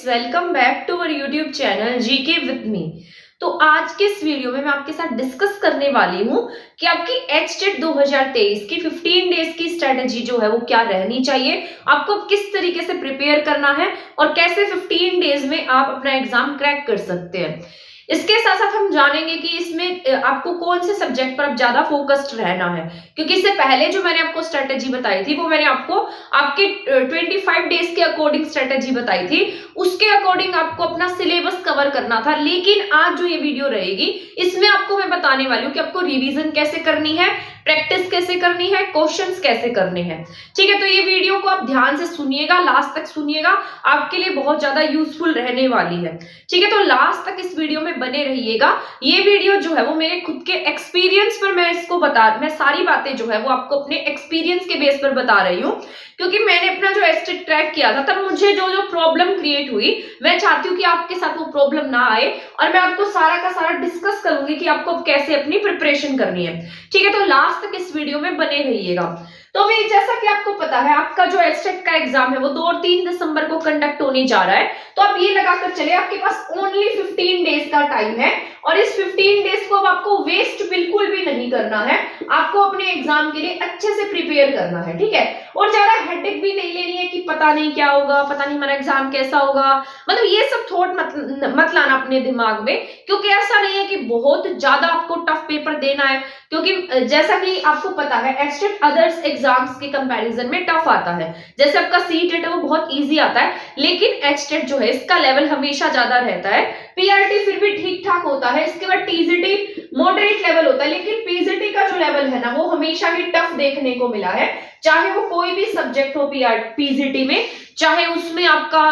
Friends, welcome back to our YouTube channel GK with me. तो आज के इस वीडियो में मैं आपके साथ डिस्कस करने वाली हूँ कि आपकी एचटेट 2023 की 15 डेज की स्ट्रेटेजी जो है वो क्या रहनी चाहिए, आपको किस तरीके से प्रिपेयर करना है और कैसे 15 डेज में आप अपना एग्जाम क्रैक कर सकते हैं। इसके साथ साथ हम जानेंगे कि इसमें आपको कौन से सब्जेक्ट पर अब ज्यादा फोकस्ड रहना है, क्योंकि इससे पहले जो मैंने आपको स्ट्रेटेजी बताई थी वो मैंने आपको आपके 25 डेज के अकॉर्डिंग स्ट्रेटेजी बताई थी, उसके अकॉर्डिंग आपको अपना सिलेबस कवर करना था। लेकिन आज जो ये वीडियो रहेगी इसमें आपको मैं बताने वाली हूँ कि आपको रिवीजन कैसे करनी है, प्रैक्टिस कैसे करनी है, क्वेश्चंस कैसे करने हैं। ठीक है, तो ये वीडियो को आप ध्यान से सुनिएगा, लास्ट तक सुनिएगा, आपके लिए बहुत ज्यादा यूजफुल रहने वाली है। ठीक है, तो लास्ट तक इस वीडियो में बने रहिएगा। ये वीडियो जो है वो मेरे खुद के एक्सपीरियंस पर मैं सारी बातें जो है वो आपको अपने एक्सपीरियंस के बेस पर बता रही हूँ, क्योंकि मैंने अपना जो एस्टेट ट्रैक किया था तब मुझे जो जो प्रॉब्लम क्रिएट हुई, मैं चाहती हूँ कि आपके साथ वो प्रॉब्लम ना आए और मैं आपको सारा का सारा डिस्कस करूंगी कि आपको कैसे अपनी प्रिपरेशन करनी है। ठीक है, तो लास्ट तक इस वीडियो में बने रहिएगा। तो अभी जैसा कि आपको पता है आपका जो एस्टेट का एग्जाम है वो 2 और 3 दिसंबर को कंडक्ट होने जा रहा है। तो आप ये लगाकर चले आपके पास ओनली 15 डेज का टाइम है और इस 15 डेज को अब आपको वेस्ट बिल्कुल भी नहीं करना है, आपको अपने एग्जाम के लिए अच्छे से प्रिपेयर करना है। ठीक है, और ज्यादा हेडेक भी नहीं लेनी है कि पता नहीं क्या होगा, पता नहीं हमारा एग्जाम कैसा होगा, मतलब ये सब थॉट मत लाना अपने दिमाग में, क्योंकि ऐसा नहीं है कि बहुत ज्यादा आपको टफ पेपर देना है, क्योंकि जैसा कि आपको पता है एस्टेट अदर्स एग्जाम्स के कंपैरिजन में टफ आता है। जैसे आपका सीटेट है वो बहुत इजी आता है, लेकिन एचटेट जो है इसका लेवल हमेशा ज्यादा रहता है। पीआरटी फिर भी ठीक ठाक होता है, इसके बाद टीजीटी मॉडरेट लेवल होता है, लेकिन पीजीटी का जो लेवल है ना वो हमेशा ही टफ देखने को मिला है, चाहे वो कोई भी सब्जेक्ट हो पीजीटी में, चाहे उसमें आपका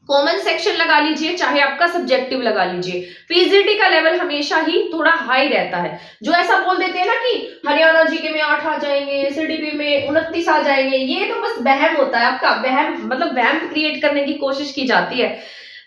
कॉमन सेक्शन लगा लीजिए, चाहे आपका सब्जेक्टिव लगा लीजिए, पीजीटी का लेवल हमेशा ही थोड़ा हाई रहता है। जो ऐसा बोल देते हैं ना कि हरियाणा जीके में 8 आ जाएंगे, सीडीपी में 29 आ जाएंगे, ये तो बस वहम होता है आपका, वहम क्रिएट करने की कोशिश की जाती है।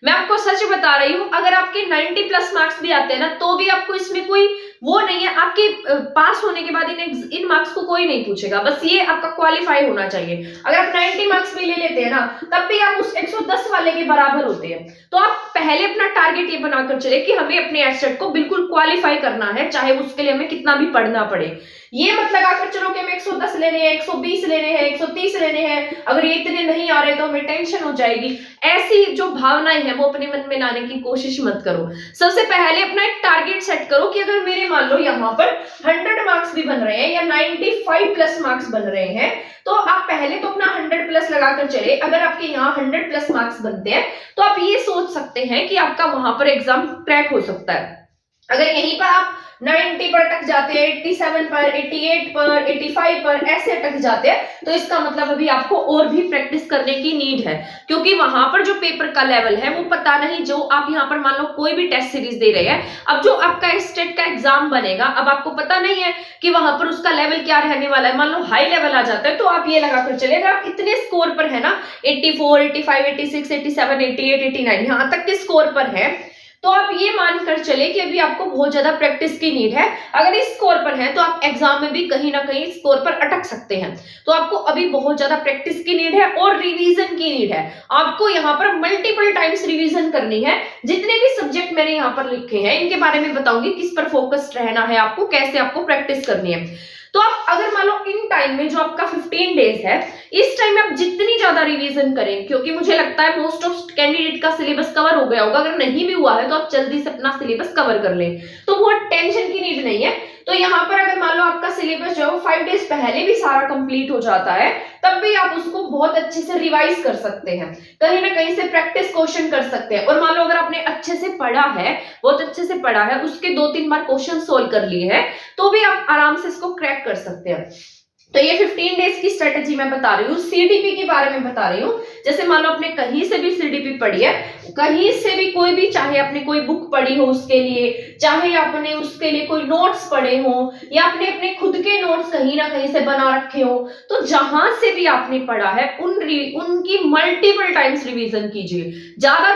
मैं आपको सच बता रही हूं, अगर आपके 90 प्लस मार्क्स भी आते हैं ना तो भी आपको इसमें कोई वो नहीं है, आपके पास होने के बाद इन मार्क्स को कोई नहीं पूछेगा, बस ये आपका क्वालिफाई होना चाहिए। अगर आप 90 मार्क्स भी ले लेते हैं ना तब भी आप उस 110 वाले के बराबर होते हैं। तो आप पहले अपना टारगेट ये बनाकर चले कि हमें अपने एस्टेट को बिल्कुल क्वालिफाई करना है, चाहे उसके लिए हमें कितना भी पढ़ना पड़े। ये मत लगाकर चलो कि हमें 110 लेने हैं, 120 लेने हैं, 130 लेने हैं, अगर ये इतने नहीं आ रहे तो हमें टेंशन हो जाएगी। ऐसी जो भावनाएं हैं वो अपने मन में लाने की कोशिश मत करो। सबसे पहले अपना एक टारगेट सेट करो कि अगर मेरे मान लो यहाँ पर 100 मार्क्स भी बन रहे हैं या 95 प्लस मार्क्स बन रहे हैं, तो आप पहले तो अपना 100 प्लस लगाकर चले। अगर आपके यहाँ 100 प्लस मार्क्स बनते हैं तो आप ये सोच सकते हैं कि आपका वहां पर एग्जाम क्रैक हो सकता है। अगर यहीं पर आप 90 पर अटक जाते हैं, 87 पर, 88 पर, 85 पर ऐसे अटक जाते हैं, तो इसका मतलब अभी आपको और भी प्रैक्टिस करने की नीड है, क्योंकि वहां पर जो पेपर का लेवल है वो पता नहीं, जो आप यहाँ पर मान लो कोई भी टेस्ट सीरीज दे रहे हैं, अब जो आपका स्टेट का एग्जाम बनेगा अब आपको पता नहीं है कि वहां पर उसका लेवल क्या रहने वाला है। मान लो हाई लेवल आ जाता है तो आप ये लगाकर चले, अगर आप इतने स्कोर पर है ना 84, 85, 86, 87, 88, 89 यहाँ तक के स्कोर पर है, तो आप ये मानकर चले कि अभी आपको बहुत ज्यादा प्रैक्टिस की नीड है। अगर इस स्कोर पर है तो आप एग्जाम में भी कहीं ना कहीं स्कोर पर अटक सकते हैं, तो आपको अभी बहुत ज्यादा प्रैक्टिस की नीड है और रिवीजन की नीड है। आपको यहाँ पर मल्टीपल टाइम्स रिवीजन करनी है। जितने भी सब्जेक्ट मैंने यहाँ पर लिखे हैं इनके बारे में बताऊंगी, किस पर फोकस्ड रहना है आपको, कैसे आपको प्रैक्टिस करनी है। तो आप अगर मान लो इन टाइम में जो आपका 15 डेज है, इस टाइम में आप जितनी ज्यादा रिवीजन करें, क्योंकि मुझे लगता है मोस्ट ऑफ कैंडिडेट का सिलेबस कवर हो गया होगा, अगर नहीं भी हुआ है तो आप जल्दी से अपना सिलेबस कवर कर लें, तो वो टेंशन की नीड नहीं है। तो यहाँ पर अगर मान लो आपका सिलेबस जो है 5 डेज पहले भी सारा कंप्लीट हो जाता है, तब भी आप उसको बहुत अच्छे से रिवाइज कर सकते हैं, कहीं ना कहीं से प्रैक्टिस क्वेश्चन कर सकते हैं। और मान लो अगर आपने अच्छे से पढ़ा है, बहुत अच्छे से पढ़ा है, उसके 2-3 बार क्वेश्चन सोल्व कर लिए हैं, तो भी आप आराम से इसको क्रैक कर सकते हैं। तो ये 15 डेज की स्ट्रेटेजी मैं बता रही हूँ। सीडीपी के बारे में बता रही हूँ, जैसे मान लो आपने कहीं से भी सीडीपी पढ़ी है, कहीं से भी कोई भी, चाहे आपने कोई बुक पढ़ी हो उसके लिए, चाहे आपने उसके लिए कोई नोट्स पढ़े हो, या आपने अपने खुद के नोट्स कहीं ना कहीं से बना रखे हो, तो जहां से भी आपने पढ़ा है उनकी मल्टीपल टाइम्स रिवीजन कीजिए।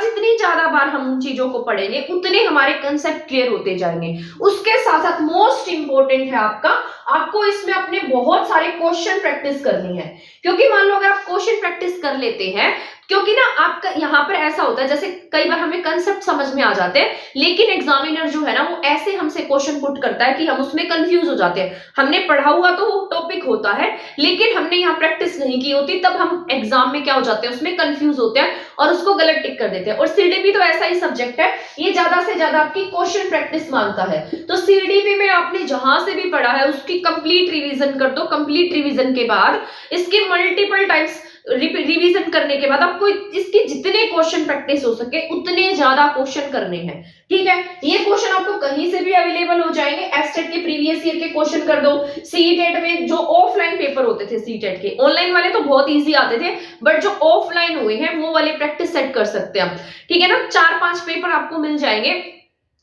जितनी ज्यादा बार हम उन चीजों को पढ़ेंगे उतने हमारे कंसेप्ट क्लियर होते जाएंगे। उसके साथ साथ मोस्ट इंपॉर्टेंट है आपको इसमें अपने बहुत सारे क्वेश्चन प्रैक्टिस करनी है, क्योंकि मान लो अगर आप क्वेश्चन प्रैक्टिस कर लेते हैं, क्योंकि ना आपका यहाँ पर ऐसा होता है, जैसे कई बार हमें कंसेप्ट समझ में आ जाते हैं, लेकिन एग्जामिनर जो है ना वो ऐसे हमसे क्वेश्चन पुट करता है कि हम उसमें कंफ्यूज हो जाते हैं। हमने पढ़ा हुआ तो वो टॉपिक होता है, लेकिन हमने यहाँ प्रैक्टिस नहीं की होती, तब हम एग्जाम में क्या हो जाते हैं, उसमें कंफ्यूज होते हैं और उसको गलत टिक कर देते हैं। और सीडीपी तो ऐसा ही सब्जेक्ट है, ये ज्यादा से ज्यादा आपकी क्वेश्चन प्रैक्टिस मांगता है। तो सीडीपी में आपने जहां से भी पढ़ा है उसकी कंप्लीट रिवीजन कर दो। कंप्लीट रिवीजन के बाद इसके मल्टीपल टाइम्स रिवीजन करने के बाद आपको इसके जितने क्वेश्चन प्रैक्टिस हो सके उतने ज्यादा क्वेश्चन करने हैं। ठीक है, ये क्वेश्चन आपको कहीं से भी अवेलेबल हो जाएंगे। एस्टेट के प्रीवियस ईयर के क्वेश्चन कर दो। सीटेट में जो ऑफलाइन पेपर होते थे सीटेट के, ऑनलाइन वाले तो बहुत इजी आते थे, बट जो ऑफलाइन हुए हैं वो वाले प्रैक्टिस सेट कर सकते हैं। ठीक है ना, 4-5 पेपर आपको मिल जाएंगे,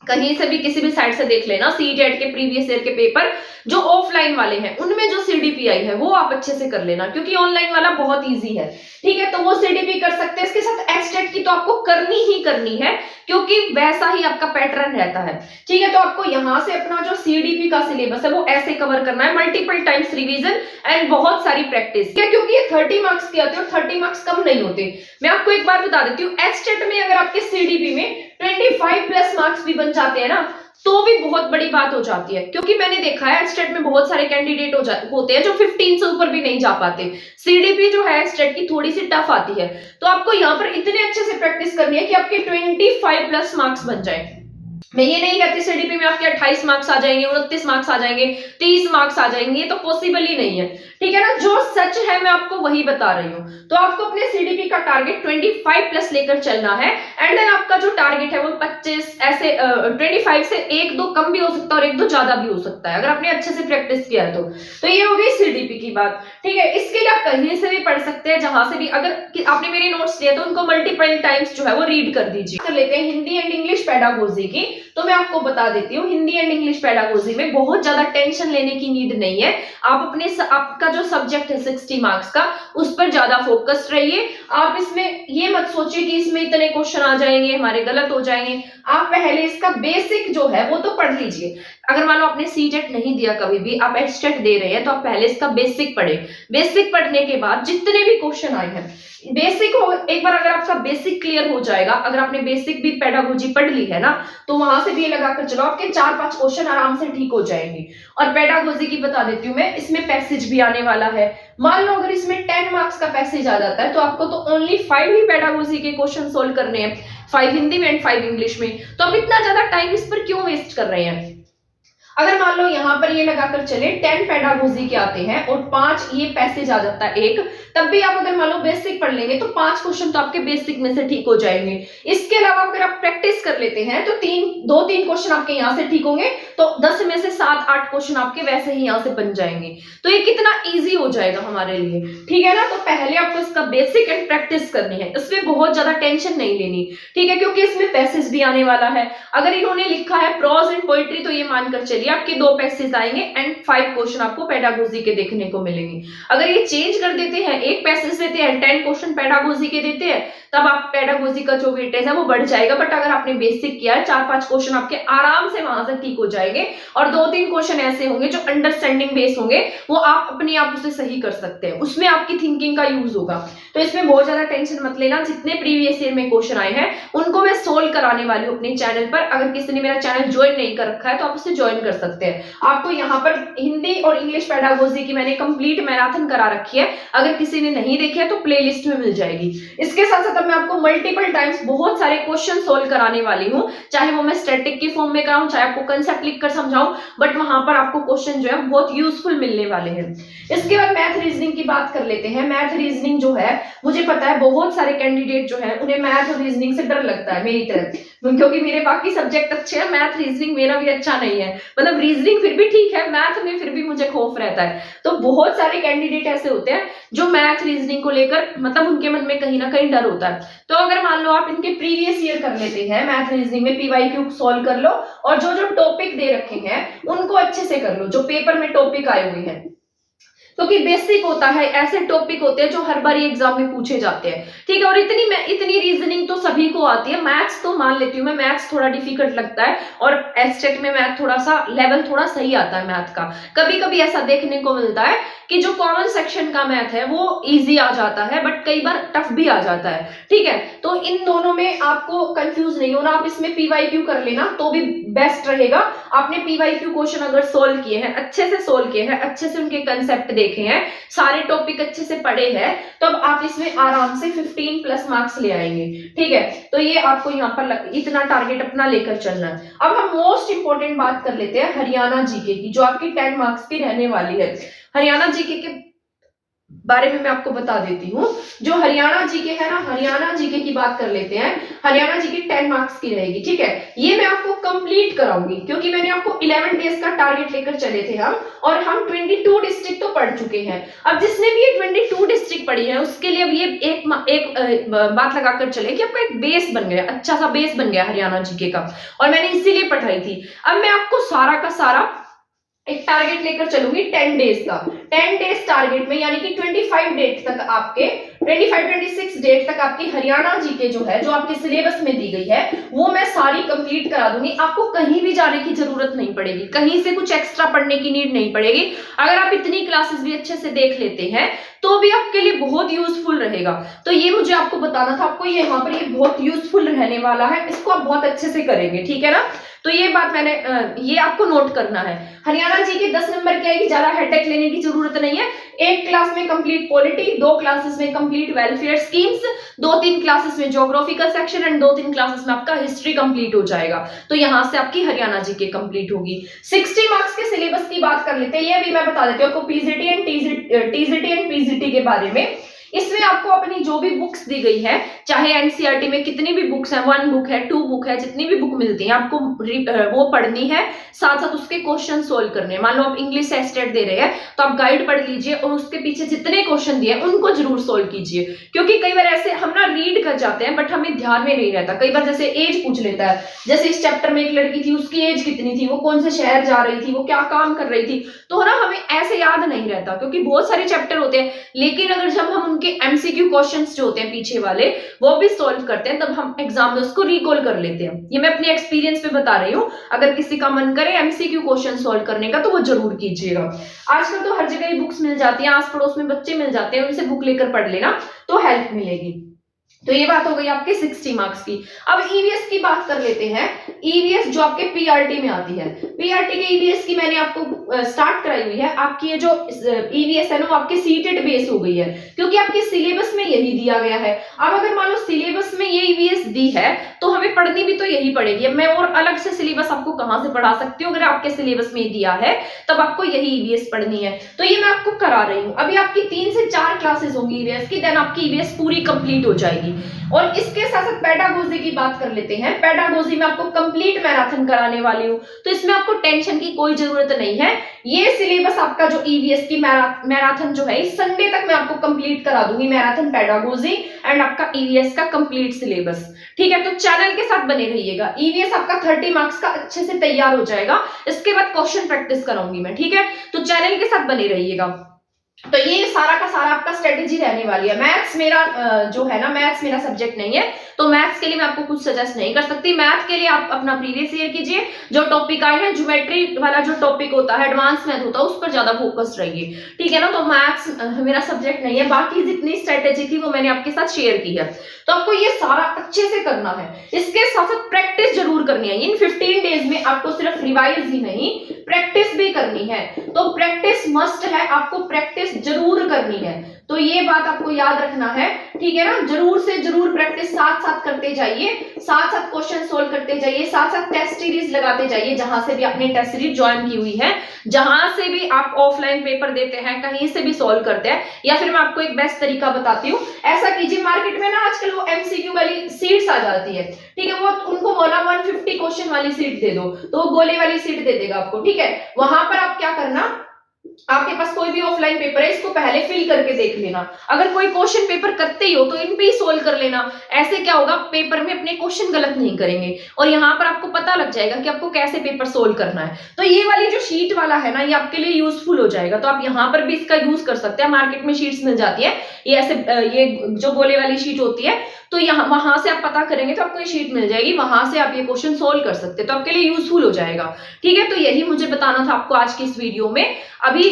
कहीं से भी किसी भी साइड से देख लेना। सीटेट के प्रीवियस ईयर के पेपर जो ऑफलाइन वाले हैं उनमें जो सीडीपी आई है वो आप अच्छे से कर लेना, क्योंकि ऑनलाइन वाला बहुत इजी है। ठीक है, तो वो सीडीपी कर सकते हैं। इसके साथ एस्टेट की तो आपको करनी ही करनी है, क्योंकि वैसा ही आपका पैटर्न रहता है। ठीक है, तो आपको यहां से अपना जो सीडीपी का सिलेबस है वो ऐसे कवर करना है, मल्टीपल टाइम्स रिवीजन एंड बहुत सारी प्रैक्टिस। क्या, क्योंकि ये 30 मार्क्स के आते हैं और 30 मार्क्स कम नहीं होते। मैं आपको एक बार बता देती हूँ, एस्टेट में अगर आपके सीडीपी में 25 प्लस मार्क्स भी बन जाते हैं ना, तो भी बहुत बड़ी बात हो जाती है। क्योंकि मैंने देखा है स्टेट में बहुत सारे कैंडिडेट होते हैं जो 15 से ऊपर भी नहीं जा पाते। सीडीपी जो है स्टेट की थोड़ी सी टफ आती है, तो आपको यहाँ पर इतने अच्छे से प्रैक्टिस करनी है कि आपके 25 प्लस मार्क्स बन जाए। मैं ये नहीं कहती सीडीपी में आपके 28 मार्क्स आ जाएंगे, 29 मार्क्स आ जाएंगे, 30 मार्क्स आ जाएंगे, ये तो पॉसिबल ही नहीं है। ठीक है ना, जो सच है मैं आपको वही बता रही हूँ। तो आपको अपने सीडीपी का टारगेट 25 प्लस लेकर चलना है, एंड देन आपका जो टारगेट है वो 25 ऐसे 25 से 1-2 कम भी हो सकता है और 1-2 ज्यादा भी हो सकता है, अगर आपने अच्छे से प्रैक्टिस किया तो ये हो गई सीडीपी की बात। ठीक है, इसके लिए आप कहीं से भी पढ़ सकते हैं, जहां से भी। अगर आपने मेरे नोट्स लिए तो उनको मल्टीपल टाइम्स जो है वो रीड कर दीजिए। कर लेते हैं हिंदी एंड इंग्लिश पेडागोजी की। तो मैं आपको बता देती हूँ, हिंदी एंड इंग्लिश पेडागोजी में बहुत ज्यादा टेंशन लेने की नीड नहीं है। आप अपने आपका जो सब्जेक्ट है 60 मार्क्स का, उस पर ज्यादा फोकस्ड रहिए। आप इसमें ये मत सोचिए कि इसमें इतने क्वेश्चन आ जाएंगे, हमारे गलत हो जाएंगे। आप पहले इसका बेसिक जो है वो तो पढ़ लीजिए। अगर मान लो आपने सीटेट नहीं दिया कभी भी, आप एस्टेट दे रहे हैं, तो आप पहले इसका बेसिक पढ़े। बेसिक पढ़ने के बाद जितने भी क्वेश्चन आए हैं, बेसिक हो, एक बार अगर आपका बेसिक क्लियर हो जाएगा, अगर आपने बेसिक भी पेडागोजी पढ़ ली है ना, तो वहां से भी ये लगाकर चलो, आपके 4-5 क्वेश्चन आराम से ठीक हो जाएंगे। और पेडागोजी की बता देती हूँ मैं, इसमें पैसेज भी आने वाला है। मान लो अगर इसमें 10 मार्क्स का पैसेज आ जाता है, तो आपको तो ओनली 5 ही पेडागोजी के क्वेश्चन सोल्व करने हैं, 5 हिंदी में एंड 5 इंग्लिश में। तो आप इतना ज्यादा टाइम इस पर क्यों वेस्ट कर रहे हैं? अगर मान लो यहाँ पर ये लगाकर चले 10 पेडागोजी के आते हैं और 5 ये पैसेज आ जाता है एक, तब भी आप अगर मान लो बेसिक पढ़ लेंगे तो 5 क्वेश्चन तो आपके बेसिक में से ठीक हो जाएंगे। इसके अलावा अगर आप प्रैक्टिस कर लेते हैं तो 2-3 क्वेश्चन आपके यहाँ से ठीक होंगे, तो 10 में से 7-8 क्वेश्चन आपके वैसे ही यहाँ से बन जाएंगे। तो ये कितना ईजी हो जाएगा हमारे लिए। ठीक है ना, तो पहले आपको इसका बेसिक एंड प्रैक्टिस करनी है, इसमें बहुत ज्यादा टेंशन नहीं लेनी। ठीक है, क्योंकि इसमें पैसेज भी आने वाला है। अगर इन्होंने लिखा है प्रोज एंड पोएट्री, तो ये मानकर चलिए आपके 2 पैसेज आएंगे एंड 5 क्वेश्चन आपको पेडागोजी के देखने को मिलेंगे। अगर ये चेंज कर देते हैं, एक पैसेज देते हैं 10 क्वेश्चन पेडागोजी के देते हैं, तब आप पेडागोजी का जो वेटेज है वो बढ़ जाएगा। बट अगर आपने बेसिक किया है, 4-5 क्वेश्चन आपके आराम से वहां से ठीक हो जाएंगे, और 2-3 क्वेश्चन ऐसे होंगे जो अंडरस्टैंडिंग बेस होंगे, वो आप अपने आप उसे सही कर सकते हैं, उसमें आपकी थिंकिंग का यूज होगा। तो इसमें बहुत ज्यादा टेंशन मत लेना। जितने प्रीवियस ईयर में क्वेश्चन आए हैं उनको मैं सोल्व कराने वाली हूँ अपने चैनल पर। अगर किसी ने मेरा चैनल ज्वाइन नहीं कर रखा है तो आप उसे ज्वाइन कर सकते हैं। आपको यहाँ पर हिंदी और इंग्लिश पेडागोजी की मैंने कंप्लीट मैराथन करा रखी है, अगर किसी ने नहीं देखी है तो प्लेलिस्ट में मिल जाएगी। इसके साथ साथ मैं आपको मल्टीपल टाइम्स बहुत सारे क्वेश्चन सोल्व कराने वाली हूँ, चाहे वो मैं स्टैटिक की फॉर्म में कराऊं, चाहे आपको कंसेप्ट लिख कर समझाऊं, बट वहां पर आपको क्वेश्चन जो है बहुत यूजफुल मिलने वाले हैं। इसके बाद मैथ रीजनिंग की बात कर लेते हैं। मैथ रीजनिंग जो है, मुझे पता है बहुत सारे कैंडिडेट जो है उन्हें मैथ और रीजनिंग से डर लगता है मेरी तरह, क्योंकि मेरे बाकी सब्जेक्ट अच्छे हैं, मैथ रीजनिंग मेरा भी अच्छा नहीं है। मतलब रीजनिंग फिर भी ठीक है, मैथ में फिर भी मुझे खौफ रहता है। तो बहुत सारे कैंडिडेट ऐसे होते हैं जो मैथ रीजनिंग को लेकर मतलब उनके मन में कहीं ना कहीं डर होता है। तो अगर मान लो आप इनके प्रीवियस ईयर कर लेते हैं मैथ रीजनिंग में, पीवाईक्यू सॉल्व कर लो, और जो जो टॉपिक दे रखे हैं उनको अच्छे से कर लो, जो पेपर में टॉपिक आए हुए हैं। क्योंकि बेसिक होता है, ऐसे टॉपिक होते हैं जो हर बार एग्जाम में पूछे जाते हैं, ठीक है। और इतनी रीजनिंग तो सभी को आती है। मैथ्स तो मान लेती हूँ मैं, मैथ्स थोड़ा डिफिकल्ट लगता है और एस्टेट में मैथ थोड़ा सा लेवल थोड़ा सही आता है मैथ का। कभी कभी ऐसा देखने को मिलता है कि जो कॉमन सेक्शन का मैथ है वो इजी आ जाता है, बट कई बार टफ भी आ जाता है, ठीक है। तो इन दोनों में आपको कंफ्यूज नहीं होना, आप इसमें पीवाईक्यू कर लेना तो भी बेस्ट रहेगा। आपने पीवाईक्यू क्वेश्चन अगर सोल्व किए हैं, अच्छे से सोल्व किए हैं, अच्छे से उनके कंसेप्ट देखे हैं, सारे टॉपिक अच्छे से पढ़े हैं, तब तो आप इसमें आराम से 15 प्लस मार्क्स ले आएंगे, ठीक है। तो ये आपको यहाँ पर इतना टारगेट अपना लेकर चलना है। अब हम मोस्ट इंपोर्टेंट बात कर लेते हैं हरियाणा जीके की, जो आपकी 10 मार्क्स की रहने वाली है। हरियाणा जीके के बारे में मैं आपको बता देती हूँ। जो हरियाणा जीके है ना, हरियाणा जीके की बात कर लेते हैं। हरियाणा जीके 10 मार्क्स की रहेगी, ठीक है। ये मैं आपको कंप्लीट कराऊंगी, क्योंकि मैंने आपको 11 डेज का टारगेट लेकर चले थे हम, और हम 22 डिस्ट्रिक्ट तो पढ़ चुके हैं। अब जिसने भी ये 22 डिस्ट्रिक्ट पढ़ी है उसके लिए अब ये एक बात लगाकर चले कि आपका एक बेस बन गया, अच्छा सा बेस बन गया हरियाणा जीके का, और मैंने इसीलिए पढ़ाई थी। अब मैं आपको सारा का सारा एक टारगेट लेकर चलूंगी 10 डेज का। 10 डेज टारगेट में यानी कि 25 डेट तक आपके 26 डेट तक आपकी हरियाणा जीके जो है, जो आपके सिलेबस में दी गई है, वो मैं सारी कंप्लीट करा दूंगी। आपको कहीं भी जाने की जरूरत नहीं पड़ेगी, कहीं से कुछ एक्स्ट्रा पढ़ने की नीड नहीं पड़ेगी। अगर आप इतनी क्लासेस भी अच्छे से देख लेते हैं तो भी आपके लिए बहुत यूजफुल रहेगा। तो ये मुझे आपको बताना था, आपको ये यहाँ पर ये बहुत यूजफुल रहने वाला है, इसको आप बहुत अच्छे से करेंगे, ठीक है ना। तो ये बात मैंने ये आपको नोट करना है। हरियाणा जी के 10 नंबर की आएगी, ज्यादा हेडेक लेने की जरूरत नहीं है। एक क्लास में कंप्लीट पॉलिटी, 2 क्लासेस में कंप्लीट वेलफेयर स्कीम्स, 2-3 क्लासेस में ज्योग्राफिकल सेक्शन एंड 2-3 क्लासेस में आपका हिस्ट्री कंप्लीट हो जाएगा। तो यहां से आपकी हरियाणा जी के कंप्लीट होगी। 60 मार्क्स के सिलेबस की बात कर लेते हैं। ये भी मैं बता देती हूँ आपको पीजीटी एंड पीजीटी के बारे में। इसमें आपको अपनी जो भी बुक्स दी गई है, चाहे एनसीईआरटी में कितनी भी बुक्स हैं, 1 बुक है, 2 बुक है, जितनी भी बुक मिलती है आपको वो पढ़नी है, साथ साथ उसके क्वेश्चन सोल्व करने हैं। मान लो आप इंग्लिश से एस्टेट दे रहे हैं तो आप गाइड पढ़ लीजिए और उसके पीछे जितने क्वेश्चन दिए उनको जरूर सोल्व कीजिए। क्योंकि कई बार ऐसे हम ना रीड कर जाते हैं बट हमें ध्यान में नहीं रहता। कई बार जैसे एज पूछ लेता है, जैसे इस चैप्टर में एक लड़की थी, उसकी एज कितनी थी, वो कौन से शहर जा रही थी, वो क्या काम कर रही थी, तो ना हमें ऐसे याद नहीं रहता, क्योंकि बहुत सारे चैप्टर होते हैं। लेकिन अगर जब हम उनके एमसीक्यू क्वेश्चंस जो होते हैं पीछे वाले वो भी सॉल्व करते हैं, तब हम एग्जाम में उसको रिकॉल कर लेते हैं। ये मैं अपने एक्सपीरियंस पे बता रही हूँ। अगर किसी का मन करे एमसीक्यू क्वेश्चन सॉल्व करने का तो वो जरूर कीजिएगा। आजकल तो हर जगह ही बुक्स मिल जाती हैं, आस पड़ोस में बच्चे मिल जाते हैं, उनसे बुक लेकर पढ़ लेना तो हेल्प मिलेगी। तो ये बात हो गई आपके 60 मार्क्स की। अब ईवीएस की बात कर लेते हैं। ईवीएस जो आपके पीआरटी में आती है, पीआरटी के ईवीएस की मैंने आपको स्टार्ट कराई हुई है। आपकी ये जो ईवीएस है ना, वो आपके सीटेड बेस हो गई है, क्योंकि आपके सिलेबस में यही दिया गया है। अब अगर मान लो सिलेबस में ये ईवीएस दी है तो हमें पढ़नी भी तो यही पड़ेगी। मैं और अलग से सिलेबस आपको कहां से पढ़ा सकती हूँ? अगर आपके सिलेबस में दिया है तब आपको यही ईवीएस पढ़नी है, तो ये मैं आपको करा रही हूँ। अभी आपकी 3 से 4 क्लासेस होंगी ईवीएस की, देन आपकी ईवीएस पूरी कंप्लीट हो जाएगी। और इसके साथ साथ पेडागोजी की बात कर लेते हैं। पेडागोजी में आपको कंप्लीट मैराथन कराने वाली हूँ, तो इसमें आपको टेंशन की कोई जरूरत नहीं है। ये सिलेबस आपका जो ईवीएस की मैराथन जो है, इस संडे तक मैं आपको कंप्लीट करा दूंगी, मैराथन, पेडागोजी एंड आपका ईवीएस का कंप्लीट सिलेबस, ठीक है। तो चैनल के साथ बने रहिएगा। ईवीएस आपका 30 मार्क्स का अच्छे से तैयार हो जाएगा, इसके बाद क्वेश्चन प्रैक्टिस कराऊंगी मैं, ठीक है। तो चैनल के साथ बने रहिएगा। तो ये सारा का सारा आपका स्ट्रेटेजी रहने वाली है। मैथ्स मेरा जो है ना, मैथ्स मेरा सब्जेक्ट नहीं है, तो मैथ्स के लिए मैं आपको कुछ सजेस्ट नहीं कर सकती। मैथ के लिए आप अपना प्रीवियस ईयर कीजिए, जो टॉपिक आए हैं, ज्योमेट्री वाला जो टॉपिक होता है, एडवांस मैथ होता है, उस पर ज्यादा फोकस रहिए, ठीक है ना। तो मैथ्स मेरा सब्जेक्ट नहीं है। बाकी जितनी स्ट्रेटेजी थी वो मैंने आपके साथ शेयर की है, तो आपको ये सारा अच्छे से करना है। इसके साथ साथ प्रैक्टिस जरूर करनी है। इन 15 डेज में आपको सिर्फ रिवाइज ही नहीं, प्रैक्टिस भी करनी है। तो प्रैक्टिस मस्ट है, आपको प्रैक्टिस जरूर करनी है। तो ये बात आपको याद रखना है, ठीक है ना। जरूर से जरूर प्रैक्टिस साथ साथ करते जाइए, साथ साथ क्वेश्चन सोल्व करते जाइए, साथ साथ टेस्ट सीरीज लगाते जाइए। जहां से भी आपने टेस्ट सीरीज ज्वाइन की हुई है, जहां से भी आप ऑफलाइन पेपर देते हैं, कहीं से भी सोल्व करते हैं, या फिर मैं आपको एक बेस्ट तरीका बताती हूँ। ऐसा कीजिए, मार्केट में ना आजकल वो एमसीक्यू वाली सीट्स आ जाती है, ठीक है। वो उनको बोला 150 क्वेश्चन वाली सीट दे दो, तो वो गोले वाली सीट दे देगा आपको, ठीक है। वहां पर आप क्या करना, आपके पास कोई भी ऑफलाइन पेपर है, इसको पहले फिल करके देख लेना। अगर कोई क्वेश्चन पेपर करते ही हो तो इन पे ही सोल्व कर लेना। ऐसे क्या होगा, पेपर में अपने क्वेश्चन गलत नहीं करेंगे और यहाँ पर आपको पता लग जाएगा कि आपको कैसे पेपर सोल्व करना है। तो ये वाली जो शीट वाला है ना, ये आपके लिए यूजफुल हो जाएगा। तो आप यहाँ पर भी इसका यूज कर सकते हैं। मार्केट में शीट्स मिल जाती है, ये ऐसे ये जो गोले वाली शीट होती है, तो यहाँ वहां से आप पता करेंगे तो आपको ये शीट मिल जाएगी, वहां से आप ये क्वेश्चन सोल्व कर सकते हैं। तो आपके लिए यूजफुल हो जाएगा। ठीक है, तो यही मुझे बताना था आपको आज की इस वीडियो में। अभी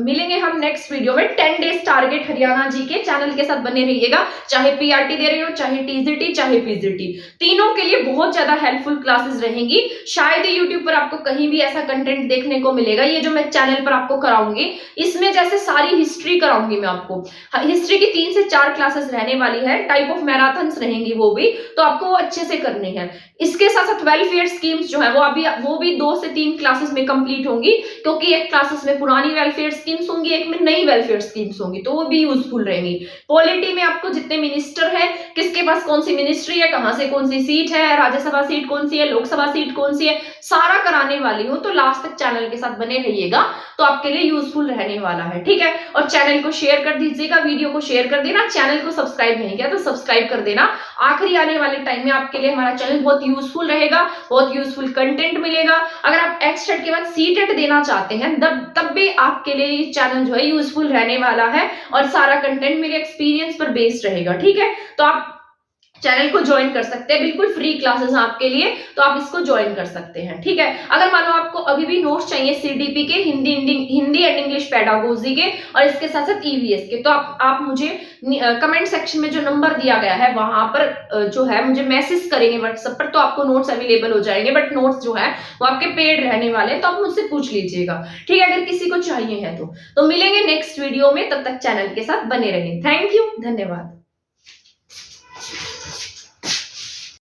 मिलेंगे हम नेक्स्ट वीडियो में 10 डेज टारगेट हरियाणा जी के। चैनल के साथ बने रहिएगा, चाहे पीआरटी दे रहे हो, चाहे टीजीटी, चाहे पीजीटी, तीनों के लिए बहुत ज्यादा हेल्पफुल क्लासेस रहेंगी। शायद ही यूट्यूब पर आपको कहीं भी ऐसा कंटेंट देखने को मिलेगा। ये जो मैं चैनल पर आपको कराऊंगी, इसमें जैसे सारी हिस्ट्री कराऊंगी मैं आपको। हिस्ट्री की 3 से 4 क्लासेस रहने वाली है, टाइप ऑफ मैराथन्स रहेंगी वो भी, तो आपको वो अच्छे से करनी है। इसके साथ साथ वेलफेयर स्कीम्स जो है वो भी 2 से 3 क्लासेस में कंप्लीट होंगी, क्योंकि एक क्लासेस में पुरानी वेलफेयर स्कीम्स होंगी, एक में नई वेलफेयर स्कीम्स होंगी, तो वो भी यूजफुल रहेंगी। पॉलिटी में आपको जितने मिनिस्टर है, किसके पास कौन सी मिनिस्ट्री है, कहां से कौन सी सीट है, राज्यसभा सीट कौन सी है, लोकसभा सीट कौन सी है, सारा कराने वाली हूं। तो लास्ट तक चैनल के साथ बने रहिएगा, तो आपके लिए यूजफुल रहने वाला है। ठीक है, और चैनल को शेयर कर दीजिएगा, वीडियो को शेयर कर देना। चैनल को सब्सक्राइब नहीं किया तो सब्सक्राइब कर देना। आखिरी आने वाले टाइम में आपके लिए हमारा चैनल बहुत यूजफुल रहेगा, बहुत यूजफुल कंटेंट मिलेगा। अगर आप एचटेट के बाद सीटेट देना चाहते हैं तब भी आपके लिए ये चैनल जो है यूजफुल रहने वाला है, और सारा कंटेंट मेरे एक्सपीरियंस पर बेस्ड रहेगा। ठीक है, तो आप चैनल को ज्वाइन कर सकते हैं, बिल्कुल फ्री क्लासेस आपके लिए, तो आप इसको ज्वाइन कर सकते हैं। ठीक है, अगर मान लो आपको अभी भी नोट्स चाहिए सीडीपी के, हिंदी एंड इंग्लिश पेडागोजी के, और इसके साथ साथ ईवीएस के, तो आप मुझे कमेंट सेक्शन में जो नंबर दिया गया है वहां पर जो है मुझे मैसेज करेंगे व्हाट्सएप पर, तो आपको नोट्स अवेलेबल हो जाएंगे। बट नोट्स जो है वो आपके पेड रहने वाले हैं, तो आप मुझसे पूछ लीजिएगा। ठीक है, अगर किसी को चाहिए है तो मिलेंगे नेक्स्ट वीडियो में। तब तक चैनल के साथ बने रहें। थैंक यू, धन्यवाद।